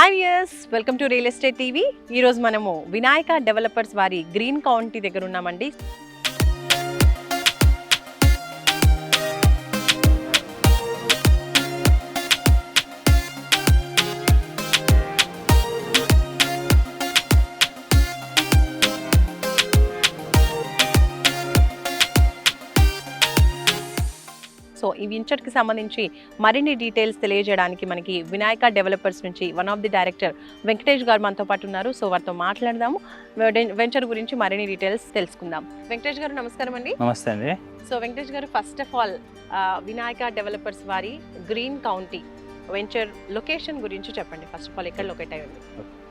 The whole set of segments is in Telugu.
Hi viewers, welcome to real estate TV. ఈరోజు మనము వినాయక డెవలపర్స్ వారి గ్రీన్ కౌంటీ దగ్గర ఉన్నామండి. సో ఈ వెంచర్కి సంబంధించి మరిన్ని డీటెయిల్స్ తెలియజేయడానికి మనకి వినాయక డెవలపర్స్ నుంచి one of the director Venkatesh గారు మనతో పాటు ఉన్నారు. సో వారితో మాట్లాడదాము, వెంచర్ గురించి మరిన్ని డీటెయిల్స్ తెలుసుకుందాం. వెంకటేష్ గారు నమస్కారం అండి. నమస్తే అండి. సో వెంకటేష్ గారు, first of all Vinayaka developers వారి గ్రీన్ కౌంటీ వెంచర్ లొకేషన్ గురించి చెప్పండి. ఫస్ట్ ఆఫ్ ఆల్ ఎక్కడ లొకేట్ అయ్యింది?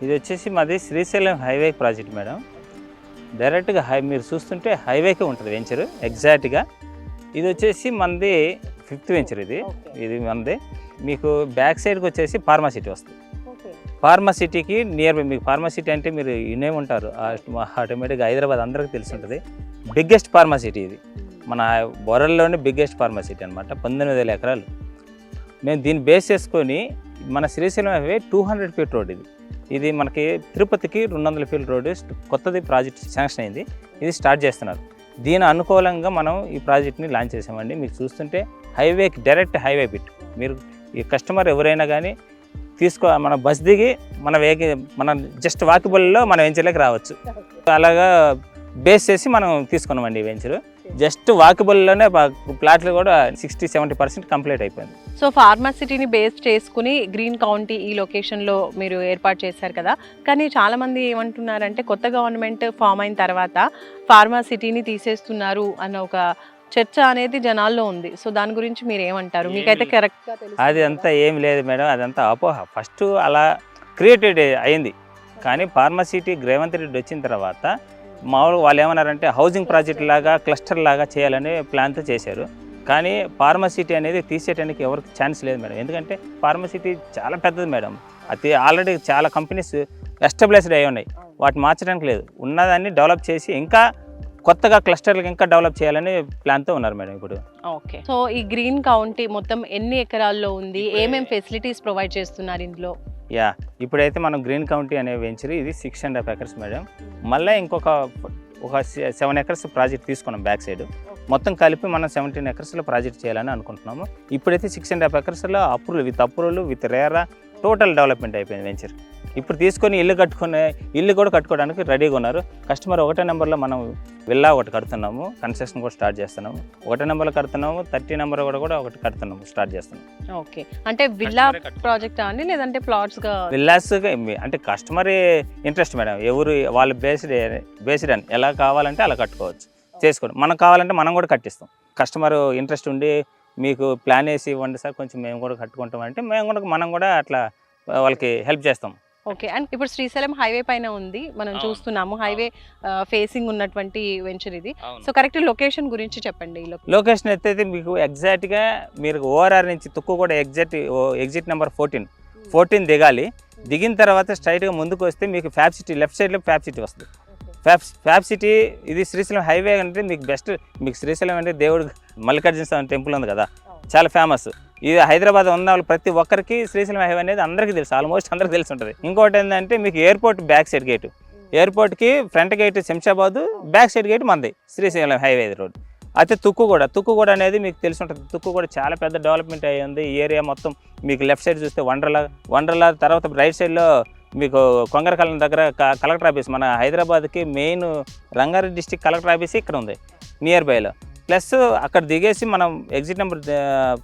ఇది వచ్చేసి మాది శ్రీశైలం హైవే ప్రాజెక్ట్ మేడం. డైరెక్ట్గా మీరు చూస్తుంటే హైవేకే ఉంటుంది వెంచర్ ఎగ్జాక్ట్గా. ఇది వచ్చేసి మనది 5th వెంచర్. ఇది మనది. మీకు బ్యాక్ సైడ్కి వచ్చేసి ఫార్మాసిటీ వస్తుంది. ఫార్మాసిటీకి నియర్ బై, మీకు ఫార్మాసిటీ అంటే మీరు ఇన్నేమి ఉంటారు ఆటోమేటిక్గా హైదరాబాద్ అందరికీ తెలిసి ఉంటుంది. బిగ్గెస్ట్ ఫార్మాసిటీ ఇది, మన బొరల్లోనే బిగ్గెస్ట్ ఫార్మాసిటీ అనమాట. 19,000 ఎకరాలు. మేము దీన్ని బేస్ చేసుకొని మన శ్రీశైలం హైవే 200 ఫీట్ రోడ్ ఇది మనకి తిరుపతికి 200 ఫీట్ రోడ్ కొత్తది ప్రాజెక్ట్ శాంక్షన్ అయింది. ఇది స్టార్ట్ చేస్తున్నారు. దీని అనుకూలంగా మనం ఈ ప్రాజెక్ట్ని లాంచ్ చేసామండి. మీకు చూస్తుంటే హైవేకి డైరెక్ట్ హైవే బిట్. మీరు ఈ కస్టమర్ ఎవరైనా కానీ మన బస్ దిగి మన జస్ట్ వాకబుల్లో మన వెంచర్లోకి రావచ్చు. అలాగా బేస్ చేసి మనం తీసుకున్నామండి ఈ వెంచర్. జస్ట్ వాకబుల్లోనే ప్లాట్లు కూడా 60-70% కంప్లీట్ అయిపోయింది. సో ఫార్మాసిటీని బేస్ చేసుకుని గ్రీన్ కౌంటీ ఈ లొకేషన్లో మీరు ఏర్పాటు చేశారు కదా. కానీ చాలామంది ఏమంటున్నారంటే కొత్త గవర్నమెంట్ ఫామ్ అయిన తర్వాత ఫార్మాసిటీని తీసేస్తున్నారు అన్న ఒక చర్చ అనేది జనాల్లో ఉంది. సో దాని గురించి మీరు ఏమంటారు? మీకైతే కరెక్ట్గా తెలుసు? అది అంతా ఏం లేదు మేడం, అదంతా అపోహ. ఫస్ట్ అలా క్రియేటెడ్ అయింది. కానీ ఫార్మాసిటీ రేవంత్ రెడ్డి వచ్చిన తర్వాత మామూలుగా వాళ్ళు ఏమన్నారంటే హౌసింగ్ ప్రాజెక్ట్ లాగా క్లస్టర్ లాగా చేయాలని ప్లాన్తో చేశారు. కానీ ఫార్మాసిటీ అనేది తీసేయడానికి ఎవరికి ఛాన్స్ లేదు మేడం. ఎందుకంటే ఫార్మాసిటీ చాలా పెద్దది మేడం. అది ఆల్రెడీ చాలా కంపెనీస్ ఎస్టాబ్లిష్డ్ అయి ఉన్నాయి. వాటిని మార్చడానికి లేదు. ఉన్నదాన్ని డెవలప్ చేసి ఇంకా కొత్తగా క్లస్టర్లకు ఇంకా డెవలప్ చేయాలని ప్లాన్తో ఉన్నారు మేడం ఇప్పుడు. ఓకే. సో ఈ గ్రీన్ కౌంటీ మొత్తం ఎన్ని ఎకరాల్లో ఉంది? ఏమేమి ఫెసిలిటీస్ ప్రొవైడ్ చేస్తున్నారు ఇందులో? ఇప్పుడైతే మనం గ్రీన్ కౌంటీ అనే వెంచర్ ఇది 6.5 acres మేడం. మళ్ళీ ఇంకొక 7 acres ప్రాజెక్ట్ తీసుకున్నాం బ్యాక్ సైడ్. మొత్తం కలిపి మనం 17 acresలో ప్రాజెక్ట్ చేయాలని అనుకుంటున్నాము. ఇప్పుడైతే 6.5 acresలో approval with RERA total development అయిపోయింది వెంచర్. ఇప్పుడు తీసుకొని ఇల్లు కూడా కట్టుకోవడానికి రెడీగా ఉన్నారు. కస్టమర్ 1 నెంబర్లో మనం విల్లా ఒకటి కడుతున్నాము, కన్స్ట్రక్షన్ కూడా స్టార్ట్ చేస్తున్నాము. 1 నెంబర్లో కడుతున్నాము, 30 నెంబర్ కూడా ఒకటి కడుతున్నాము, స్టార్ట్ చేస్తున్నాము. ఓకే. అంటే విల్లా ప్రాజెక్ట్ అండి, లేదంటే ప్లాట్స్గా? విల్లాస్గా అంటే కస్టమర్ ఇంట్రెస్ట్ మేడం. ఎవరు వాళ్ళు బేస్డ్ అని ఎలా కావాలంటే అలా కట్టుకోవచ్చు, చేసుకోండి. మనకు కావాలంటే మనం కూడా కట్టిస్తాం. కస్టమర్ ఇంట్రెస్ట్ ఉండి మీకు ప్లాన్ వేసి ఇవ్వండి సార్, కొంచెం మేము కూడా కట్టుకుంటాం అంటే మనం కూడా అట్లా వాళ్ళకి హెల్ప్ చేస్తాం. ఓకే. అండ్ ఇప్పుడు శ్రీశైలం హైవే పైన ఉంది, మనం చూస్తున్నాము. హైవే ఫేసింగ్ ఉన్నటువంటి వెంచర్ ఇది. సో కరెక్ట్ లొకేషన్ గురించి చెప్పండి. లొకేషన్ అయితే మీకు ఎగ్జాక్ట్గా మీరు ఓఆర్ఆర్ నుంచి తుక్కు కూడా ఎగ్జిట్ నెంబర్ 14 దిగాలి. దిగిన తర్వాత స్ట్రైట్గా ముందుకు వస్తే మీకు ఫ్యాబ్ సిటీ లెఫ్ట్ సైడ్లో ఫ్యాబ్ సిటీ వస్తుంది. ఫ్యాబ్ సిటీ ఇది శ్రీశైలం హైవే అంటే మీకు బెస్ట్. మీకు శ్రీశైలం అంటే దేవుడు మల్లికార్జున స్వామి టెంపుల్ ఉంది కదా, చాలా ఫేమస్. ఇది హైదరాబాద్ ఉన్న వాళ్ళు ప్రతి ఒక్కరికి శ్రీశైలం హైవే అనేది అందరికీ తెలుసు, ఆల్మోస్ట్ అందరికీ తెలిసి ఉంటుంది. ఇంకోటి ఏంటంటే మీకు ఎయిర్పోర్ట్ బ్యాక్ సైడ్ గేటు, ఎయిర్పోర్ట్కి front gate Shamshabad, back side gate మనది శ్రీశైలం హైవే రోడ్. అయితే తుక్కు కూడా అనేది మీకు తెలిసి ఉంటుంది. తుక్కు కూడా చాలా పెద్ద డెవలప్మెంట్ అయ్యింది. ఈ ఏరియా మొత్తం మీకు లెఫ్ట్ సైడ్ చూస్తే వండర్లా తర్వాత రైట్ సైడ్లో మీకు కొంగరకాలం దగ్గర కలెక్టర్ ఆఫీస్, మన హైదరాబాద్కి main Rangareddy district collector office ఇక్కడ ఉంది నియర్ బైలో. ప్లస్ అక్కడ దిగేసి మనం ఎగ్జిట్ నెంబర్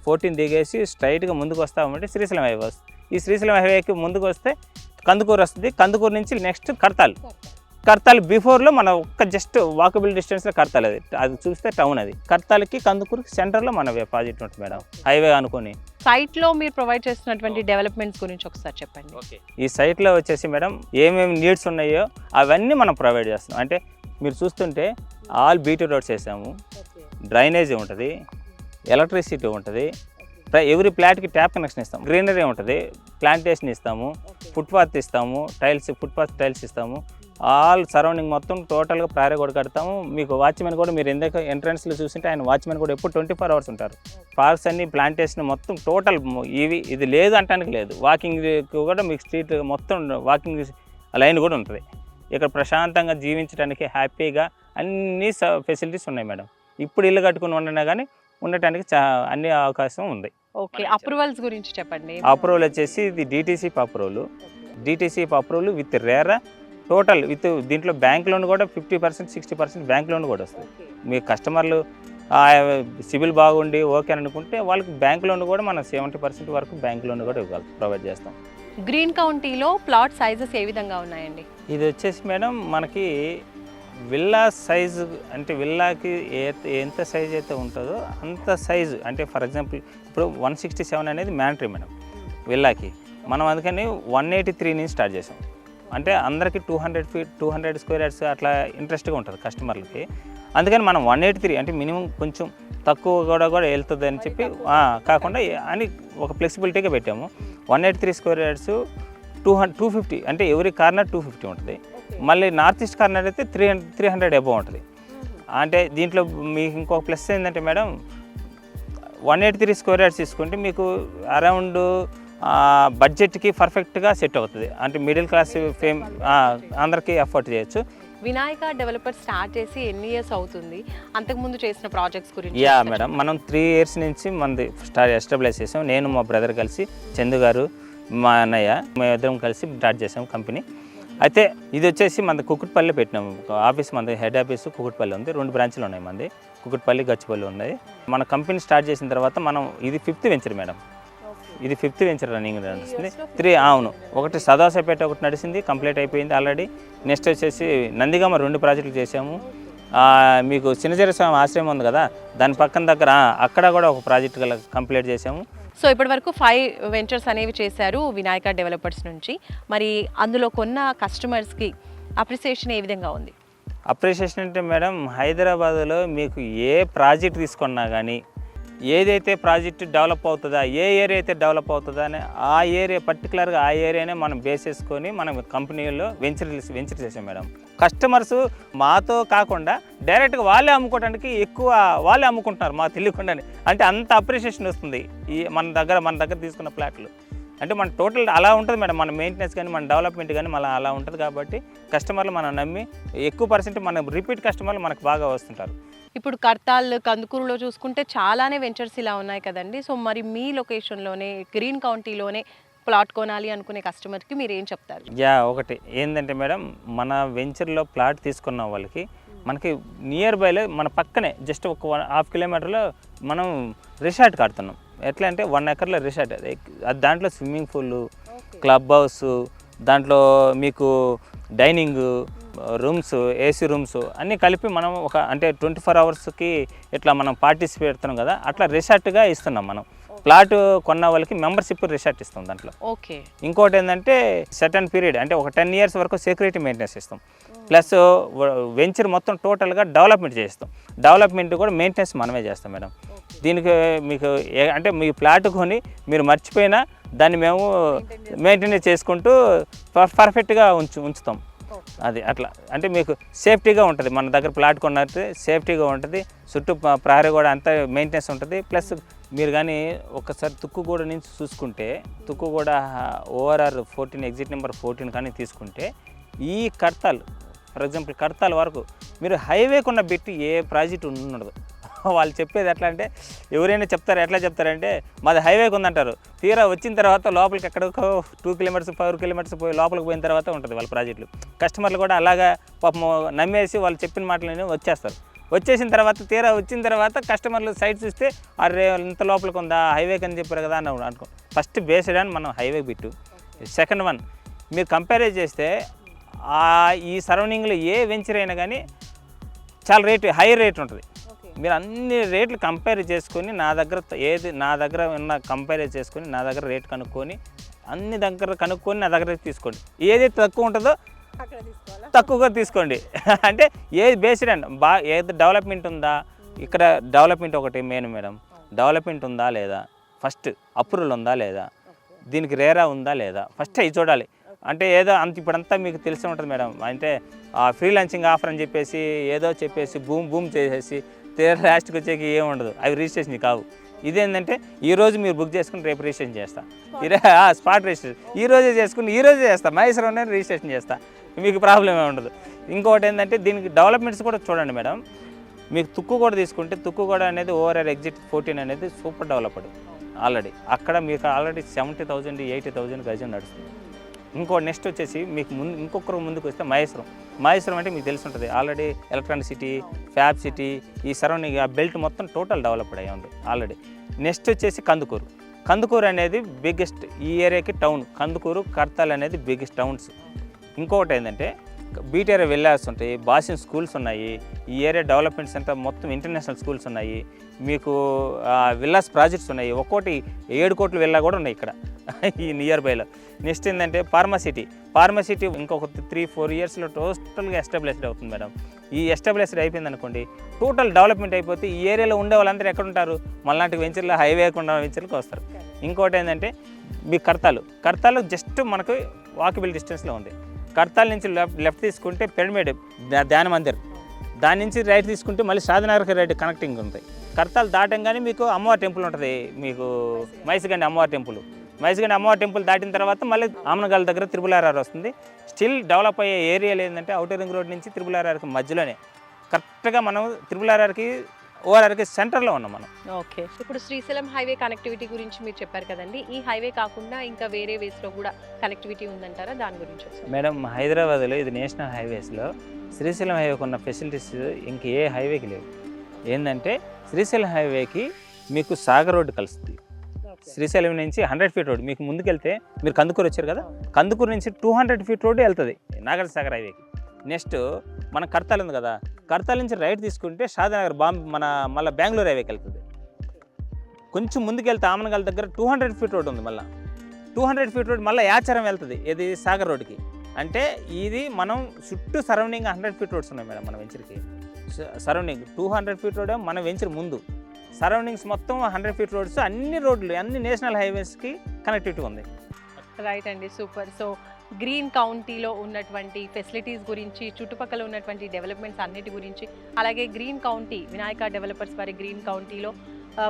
14 దిగేసి స్ట్రైట్గా ముందుకు వస్తామంటే శ్రీశైలం హైవే వస్తుంది. ఈ శ్రీశైలం హైవేకి ముందుకు వస్తే కందుకూరు వస్తుంది. కందుకూరు నుంచి నెక్స్ట్ కర్తాల్ బిఫోర్లో మన ఒక్క జస్ట్ వాకబుల్ డిస్టెన్స్లో కర్తాల్. అది చూస్తే టౌన్. అది కర్తాల్కి కందుకూరు సెంటర్లో మన ప్రాజెక్ట్ ఉంటుంది మేడం, హైవే అనుకుని. సైట్లో మీరు ప్రొవైడ్ చేస్తున్నటువంటి డెవలప్మెంట్స్ గురించి ఒకసారి చెప్పండి. ఓకే. ఈ సైట్లో వచ్చేసి మేడం ఏమేమి నీడ్స్ ఉన్నాయో అవన్నీ మనం ప్రొవైడ్ చేస్తాం. అంటే మీరు చూస్తుంటే ఆల్ బీటీ రోడ్స్ వేసాము, డ్రైనేజీ ఉంటుంది, ఎలక్ట్రిసిటీ ఉంటుంది, ఎవ్రీ ఫ్లాట్కి ట్యాప్ కనెక్షన్ ఇస్తాము, గ్రీనరీ ఉంటుంది, ప్లాంటేషన్ ఇస్తాము, ఫుట్పాత్ ఇస్తాము, ఫుట్పాత్ టైల్స్ ఇస్తాము, ఆల్ సరౌండింగ్ మొత్తం టోటల్గా ప్రహరీ కూడా కడతాము. మీకు వాచ్మెన్ కూడా మీరు ఎందుకు ఎంట్రన్స్లో చూసింటే ఆయన వాచ్మెన్ కూడా ఎప్పుడు 24 hours ఉంటారు. పార్క్స్ అన్ని ప్లాంటేషన్ మొత్తం టోటల్ ఇది లేదు అంటానికి లేదు. వాకింగ్ కూడా మీకు స్ట్రీట్ మొత్తం వాకింగ్ లైన్ కూడా ఉంటుంది. ఇక్కడ ప్రశాంతంగా జీవించడానికి హ్యాపీగా అన్ని ఫెసిలిటీస్ ఉన్నాయి మేడం. ఇప్పుడు ఇల్లు కట్టుకుని ఉండనా కానీ ఉండటానికి అన్ని అవకాశం ఉంది. ఓకే, అప్రూవల్స్ గురించి చెప్పండి. అప్రూవల్ వచ్చేసి ఇది DTCP approval with RERA total with దీంట్లో బ్యాంక్ లోన్ కూడా 50% 60% బ్యాంక్ లోన్ కూడా వస్తుంది. మీ కస్టమర్లు సిబిల్ బాగుండి ఓకే అని అనుకుంటే వాళ్ళకి బ్యాంక్ లోన్ కూడా మనం 70% వరకు బ్యాంక్ లోన్ కూడా ప్రొవైడ్ చేస్తాం. గ్రీన్ కౌంటీలో ప్లాట్ సైజెస్ ఏ విధంగా ఉన్నాయండి? ఇది వచ్చేసి మేడం మనకి విల్లా సైజు అంటే విల్లాకి ఎంత సైజ్ అయితే ఉంటుందో అంత సైజు అంటే ఫర్ ఎగ్జాంపుల్ ఇప్పుడు 167 అనేది మ్యాండటరీ మేడం విల్లాకి. మనం అందుకని 183 నుంచి స్టార్ట్ చేసాం. అంటే అందరికీ 200 feet 200 square yards అట్లా ఇంట్రెస్ట్గా ఉంటుంది కస్టమర్లకి. అందుకని మనం 183 అంటే మినిమం కొంచెం తక్కువ కూడా వెళ్తుంది అని చెప్పి కాకుండా అని ఒక ఫ్లెక్సిబిలిటీగా పెట్టాము. 183 square yards 250 అంటే ఎవరి కార్నర్ 250 ఉంటుంది. మళ్ళీ నార్త్ ఈస్ట్ కార్నర్ అయితే 300 అబోవ్ ఉంటుంది. అంటే దీంట్లో మీకు ఇంకొక ప్లస్ ఏంటంటే మేడం 183 square yards తీసుకుంటే మీకు అరౌండ్ బడ్జెట్కి పర్ఫెక్ట్గా సెట్ అవుతుంది. అంటే మిడిల్ క్లాస్ అందరికీ అఫోర్డ్ చేయొచ్చు. వినాయక డెవలపర్ స్టార్ట్ చేసి ఎన్ని ఇయర్స్ అవుతుంది? అంతకుముందు చేసిన ప్రాజెక్ట్స్ గురించి? మేడం మనం 3 years నుంచి మనది ఎస్టాబ్లిష్ చేసాం. నేను మా బ్రదర్ కలిసి చందు గారు మా అన్నయ్య మేమిద్దరం కలిసి స్టార్ట్ చేసాం కంపెనీ. అయితే ఇది వచ్చేసి మన కుకుట్పల్లి పెట్టినాము ఆఫీస్. మన హెడ్ ఆఫీస్ కుకుట్పల్లి ఉంది. 2 బ్రాంచ్లు ఉన్నాయి మనది, కుకుట్పల్లి గచ్చిపల్లి ఉన్నాయి. మన కంపెనీ స్టార్ట్ చేసిన తర్వాత మనం ఇది 5th వెంచర్ మేడం. ఇది 5th వెంచర్ రన్నింగ్ నడుస్తుంది. 3 అవును, ఒకటి సదాశపేట ఒకటి నడిచింది, కంప్లీట్ అయిపోయింది ఆల్రెడీ. నెక్స్ట్ వచ్చేసి నందిగామ 2 ప్రాజెక్టులు చేసాము. మీకు చిన్నజీర స్వామి ఆశ్రమం ఉంది కదా, దాని పక్కన దగ్గర అక్కడ కూడా ఒక ప్రాజెక్ట్ కంప్లీట్ చేసాము. సో ఇప్పటి వరకు 5 వెంచర్స్ అనేవి చేశారు వినాయక డెవలపర్స్ నుంచి. మరి అందులో కొన్న కస్టమర్స్కి అప్రిసియేషన్ ఏ విధంగా ఉంది? అప్రిసియేషన్ అంటే మేడం హైదరాబాద్లో మీకు ఏ ప్రాజెక్ట్ తీసుకున్నా కానీ ఏదైతే ప్రాజెక్ట్ డెవలప్ అవుతుందా, ఏ ఏరియా అయితే డెవలప్ అవుతుందా అని ఆ ఏరియా పర్టికులర్గా ఆ ఏరియానే మనం బేస్ చేసుకొని మనం కంపెనీలో వెంచర్ చేసాం మేడం. కస్టమర్స్ మాతో కాకుండా డైరెక్ట్గా వాళ్ళే అమ్ముకోవడానికి ఎక్కువ వాళ్ళే అమ్ముకుంటున్నారు మాకు తెలియకుండానే. అంటే అంత అప్రిషియేషన్ వస్తుంది ఈ మన దగ్గర తీసుకున్న ఫ్లాట్లు. అంటే మన టోటల్ అలా ఉంటుంది మేడం. మన మెయింటెనెన్స్ కానీ మన డెవలప్మెంట్ కానీ మళ్ళీ అలా ఉంటుంది కాబట్టి కస్టమర్లు మనం నమ్మి ఎక్కువ పర్సెంట్ మన రిపీట్ కస్టమర్లు మనకు బాగా వస్తుంటారు. ఇప్పుడు కర్తాల్ కందుకూరులో చూసుకుంటే చాలానే వెంచర్స్ ఇలా ఉన్నాయి కదండి. సో మరి మీ లొకేషన్లోనే గ్రీన్ కౌంటీలోనే ప్లాట్ కొనాలి అనుకునే కస్టమర్కి మీరు ఏం చెప్తారు? ఒకటి ఏంటంటే మేడం మన వెంచర్లో ప్లాట్ తీసుకున్న వాళ్ళకి మనకి నియర్ బైలో మన పక్కనే జస్ట్ ఒక 1.5 kilometerలో మనం రిసార్ట్ కడుతున్నాం. ఎట్లా అంటే 1 acreలో రిసార్ట్. దాంట్లో స్విమ్మింగ్ పూల్, క్లబ్ హౌస్, దాంట్లో మీకు డైనింగ్ రూమ్స్, ఏసీ రూమ్స్ అన్నీ కలిపి మనం ఒక అంటే 24 hours ఇట్లా మనం పార్టీస్ పెడుతున్నాం కదా, అట్లా రిసార్ట్గా ఇస్తున్నాం మనం. ప్లాట్ కొన్న వాళ్ళకి మెంబర్షిప్ రిసార్ట్ ఇస్తాం దాంట్లో. ఓకే. ఇంకోటి ఏంటంటే సర్టన్ పీరియడ్ అంటే ఒక 10 years వరకు సెక్యూరిటీ మెయింటెనెన్స్ ఇస్తాం. ప్లస్ వెంచర్ మొత్తం టోటల్గా డెవలప్మెంట్ చేస్తాం. డెవలప్మెంట్ కూడా మెయింటెనెన్స్ మనమే చేస్తాం మేడం. దీనికి మీకు అంటే మీ ప్లాట్ కొని మీరు మర్చిపోయినా దాన్ని మేము మెయింటెనెన్స్ చేసుకుంటూ పర్ఫెక్ట్గా ఉంచుతాం. అది అట్లా అంటే మీకు సేఫ్టీగా ఉంటుంది. మన దగ్గర ప్లాట్ కొన్నట్టు సేఫ్టీగా ఉంటుంది. చుట్టూ ప్రహరీ కూడా అంతా మెయింటెనెన్స్ ఉంటుంది. ప్లస్ మీరు కానీ ఒకసారి తుక్కుగూడ నుంచి చూసుకుంటే తుక్కుగూడ ORR 14 ఎగ్జిట్ నెంబర్ 14 కానీ తీసుకుంటే ఈ కర్తాల్ ఫర్ ఎగ్జాంపుల్ కర్తాల్ వరకు మీరు హైవేకున్న పెట్టి ఏ ప్రాజెక్ట్ ఉండదు. వాళ్ళు చెప్పేది ఎట్లా అంటే ఎవరైనా చెప్తారు, ఎట్లా చెప్తారంటే మాది హైవేకి ఉందంటారు. తీరా వచ్చిన తర్వాత లోపలికి ఎక్కడికో 2 kilometers 4 kilometers పోయి లోపలికి పోయిన తర్వాత ఉంటుంది వాళ్ళ ప్రాజెక్టులు. కస్టమర్లు కూడా అలాగా పాపం నమ్మేసి వాళ్ళు చెప్పిన మాటలని వచ్చేస్తారు. వచ్చేసిన తర్వాత తీరా వచ్చిన తర్వాత కస్టమర్లు సైట్ చూస్తే అరే ఇంత లోపలికి ఉందా హైవేకి అని చెప్పారు కదా అని అనుకో. ఫస్ట్ బేస్డ్ అని మనం హైవే బిట్టు. సెకండ్ వన్ మీరు కంపేర్ చేస్తే ఈ సరౌండింగ్లో ఏ వెంచర్ అయినా కానీ చాలా హై రేట్ ఉంటుంది. మీరు అన్ని రేట్లు కంపేర్ చేసుకొని నా దగ్గర ఉన్న కంపేర్ చేసుకొని నా దగ్గర రేట్ కనుక్కొని అన్ని దగ్గర కనుక్కొని నా దగ్గర తీసుకోండి. ఏదైతే తక్కువ ఉంటుందో తక్కువగా తీసుకోండి. అంటే ఏది బేస్డ్ అండ్ ఏది డెవలప్మెంట్ ఉందా, ఇక్కడ డెవలప్మెంట్ ఒకటి మెయిన్ మేడం. డెవలప్మెంట్ ఉందా లేదా, ఫస్ట్ అప్రూవల్ ఉందా లేదా, దీనికి రేరా ఉందా లేదా, ఫస్ట్ అవి చూడాలి. అంటే ఏదో అంత ఇప్పుడంతా మీకు తెలిసి ఉంటుంది మేడం. అంటే ఫ్రీ లాంచింగ్ ఆఫర్ అని చెప్పేసి ఏదో చెప్పేసి బూమ్ చేసేసి లాస్ట్కి వచ్చేకి ఏమి ఉండదు, అవి రిజిస్ట్రేషన్ కావు. ఇదేంటంటే ఈరోజు మీరు బుక్ చేసుకుని రేపు రిజిస్ట్రేషన్ చేస్తా, స్పాట్ రిజిస్ట్రేషన్ ఈరోజే చేసుకుని ఈరోజే చేస్తా, మహేశ్వరంలోనే రిజిస్ట్రేషన్ చేస్తా, మీకు ప్రాబ్లం ఏమి ఉండదు. ఇంకొకటి ఏంటంటే దీనికి డెవలప్మెంట్స్ కూడా చూడండి మేడం. మీకు తుక్కుగూడ తీసుకుంటే తుక్కుగూడ అనేది ఓఆర్ఆర్ ఎగ్జిట్ 14 అనేది సూపర్ డెవలప్డ్ ఆల్రెడీ. అక్కడ మీకు ఆల్రెడీ 70,000 80,000 గజం నడుస్తుంది. ఇంకో నెక్స్ట్ వచ్చేసి మీకు ఇంకొకరు ముందుకు వస్తే మహేశ్వరం అంటే మీకు తెలిసి ఉంటుంది already electronic city, fab city, ఈ సరౌండింగ్ ఆ బెల్ట్ మొత్తం టోటల్ డెవలప్డ్ అయ్యి ఉంది ఆల్రెడీ. నెక్స్ట్ వచ్చేసి కందుకూరు అనేది బిగ్గెస్ట్ ఈ ఏరియాకి టౌన్. కందుకూరు, కర్తాల్ అనేది బిగ్గెస్ట్ టౌన్స్. ఇంకొకటి ఏంటంటే బీటీఆర్ విల్లాస్ ఉంటాయి, బాసిన్ స్కూల్స్ ఉన్నాయి, ఈ ఏరియా డెవలప్మెంట్ సెంటర్ మొత్తం ఇంటర్నేషనల్ స్కూల్స్ ఉన్నాయి, మీకు విల్లాస్ ప్రాజెక్ట్స్ ఉన్నాయి, ఒక్కోటి 7 కోట్ల విల్లా కూడా ఉన్నాయి ఇక్కడ ఈ నియర్ బైలో. నెక్స్ట్ ఏంటంటే ఫార్మసిటీ ఇంకొక 3-4 ఇయర్స్లో టోటల్గా ఎస్టాబ్లిష్డ్ అవుతుంది మేడం. ఈ ఎస్టాబ్లిష్డ్ అయిపోయింది అనుకోండి, టోటల్ డెవలప్మెంట్ అయిపోతే ఈ ఏరియాలో ఉండే వాళ్ళందరూ ఎక్కడ ఉంటారు, మళ్ళాంటి వెంచర్లు, హైవే ఉన్న వెంచర్లకు వస్తారు. ఇంకోటి ఏంటంటే మీ కర్తాలు జస్ట్ మనకు వాకబుల్ డిస్టెన్స్లో ఉంది. కర్తాల్ నుంచి లెఫ్ట్ తీసుకుంటే పిరమిడ్ ధ్యాన మందిర్, దాని నుంచి రైట్ తీసుకుంటే మళ్ళీ షాదనగర్కి రైట్ కనెక్టింగ్ ఉంటాయి. కర్తాల్ దాటంగానే మీకు అమ్మవారి టెంపుల్ ఉంటుంది, మీకు మైసిగండి అమ్మవారి టెంపుల్ దాటిన తర్వాత మళ్ళీ ఆమనగాల దగ్గర త్రిపుల్ వస్తుంది. స్టిల్ డెవలప్ అయ్యే ఏరియాలు ఏంటంటే ఔటర్ రింగ్ రోడ్ నుంచి త్రిపుల్ మధ్యలోనే కరెక్ట్గా మనం త్రిపుల్ ఓఆర్ఆర్కి సెంటర్లో ఉన్నాం మనం. ఓకే, ఇప్పుడు శ్రీశైలం హైవే కనెక్టివిటీ గురించి మీరు చెప్పారు కదండి, ఈ హైవే కాకుండా ఇంకా వేరే వేస్లో కూడా కనెక్టివిటీ ఉందంటారా, దాని గురించి మేడం? హైదరాబాద్లో ఇది నేషనల్ హైవేస్లో శ్రీశైలం హైవేకి ఉన్న ఫెసిలిటీస్ ఇంక ఏ హైవేకి లేవు. ఏంటంటే శ్రీశైలం హైవేకి మీకు సాగర్ రోడ్డు కలుస్తుంది. శ్రీశైలం నుంచి 100 ఫీట్ రోడ్, మీకు ముందుకెళ్తే మీరు కందుకూరు వచ్చారు కదా, కందుకూరు నుంచి 200 ఫీట్ రోడ్డు వెళ్తుంది నాగార్జున సాగర్ హైవేకి. నెక్స్ట్ మన కర్తాల్ ఉంది కదా, కర్తాల్ నుంచి రైట్ తీసుకుంటే షాదనగర్ మళ్ళీ బెంగళూరు హైవేకి వెళ్తుంది. కొంచెం ముందుకెళ్తే ఆమనగాల దగ్గర 200 ఫీట్ రోడ్ ఉంది. మళ్ళీ 200 ఫీట్ రోడ్ మళ్ళీ యాచారం వెళ్తుంది, ఇది సాగర్ రోడ్కి. అంటే ఇది మనం చుట్టూ సరౌండింగ్ 100 ఫీట్ రోడ్స్ ఉన్నాయి మేడం మన వెంచర్కి. సరౌండింగ్ 200 ఫీట్ రోడ్ మన వెంచర్ ముందు, సరౌండింగ్స్ మొత్తం 100 ఫీట్ రోడ్స్, అన్ని రోడ్లు అన్ని నేషనల్ హైవేస్కి కనెక్టివిటీ ఉంది. రైట్ అండి, సూపర్. సో గ్రీన్ కౌంటీలో ఉన్నటువంటి ఫెసిలిటీస్ గురించి, చుట్టుపక్కల ఉన్నటువంటి డెవలప్మెంట్స్ అన్నిటి గురించి, అలాగే గ్రీన్ కౌంటీ వినాయక డెవలపర్స్ వారి గ్రీన్ కౌంటీలో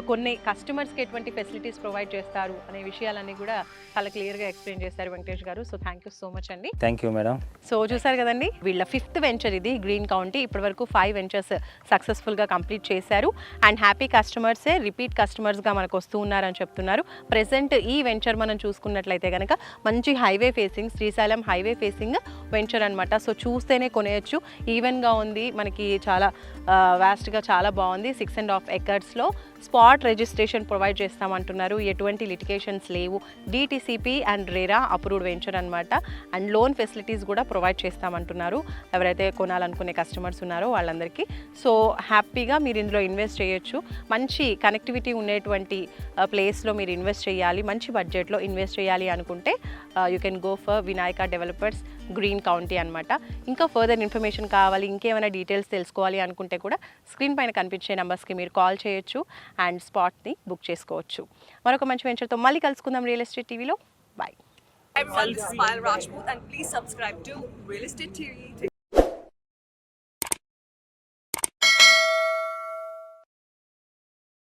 కొన్ని కస్టమర్స్కి ఎటువంటి ఫెసిలిటీస్ ప్రొవైడ్ చేస్తారు అనే విషయాలన్నీ కూడా చాలా క్లియర్గా ఎక్స్ప్లెయిన్ చేశారు Venkatesh garu. So thank you so much అండి. Thank you madam. సో చూసారు కదండి, వీళ్ళ 5th వెంచర్ ఇది గ్రీన్ కౌంటీ. ఇప్పటివరకు 5 వెంచర్స్ సక్సెస్ఫుల్గా కంప్లీట్ చేశారు. అండ్ హ్యాపీ కస్టమర్సే రిపీట్ కస్టమర్స్గా మనకు వస్తూ ఉన్నారని చెప్తున్నారు. ప్రెసెంట్ ఈ వెంచర్ మనం చూసుకున్నట్లయితే కనుక మంచి highway facing, Srisailam highway facing venture అనమాట. సో చూస్తేనే కొనేయచ్చు, ఈవెన్గా ఉంది, మనకి చాలా వాస్ట్గా చాలా బాగుంది. 6.5 acres స్పాట్ రిజిస్ట్రేషన్ ప్రొవైడ్ చేస్తామంటున్నారు. ఎటువంటి లిటిగేషన్స్ లేవు. DTCP and RERA approved venture అనమాట. అండ్ లోన్ ఫెసిలిటీస్ కూడా ప్రొవైడ్ చేస్తామంటున్నారు ఎవరైతే కొనాలనుకునే కస్టమర్స్ ఉన్నారో వాళ్ళందరికీ. సో హ్యాపీగా మీరు ఇందులో ఇన్వెస్ట్ చేయొచ్చు. మంచి కనెక్టివిటీ ఉండేటువంటి ప్లేస్లో మీరు ఇన్వెస్ట్ చేయాలి, మంచి బడ్జెట్లో ఇన్వెస్ట్ చేయాలి అనుకుంటే you can go for Vinayaka developers green county అనమాట. ఇంకా ఫర్దర్ ఇన్ఫర్మేషన్ కావాలి, ఇంకేమైనా డీటెయిల్స్ తెలుసుకోవాలి అనుకుంటే కూడా స్క్రీన్ పైన కనిపించే నెంబర్స్కి మీరు కాల్ చేయొచ్చు అండ్ స్పాట్ని బుక్ చేసుకోవచ్చు. మరొక మంచి వెంచర్తో మళ్ళీ కలుసుకుందాం రియల్ ఎస్టేట్ టీవీలో. Bye. Everyone, this is Smile Rajput and please subscribe to Real Estate TV.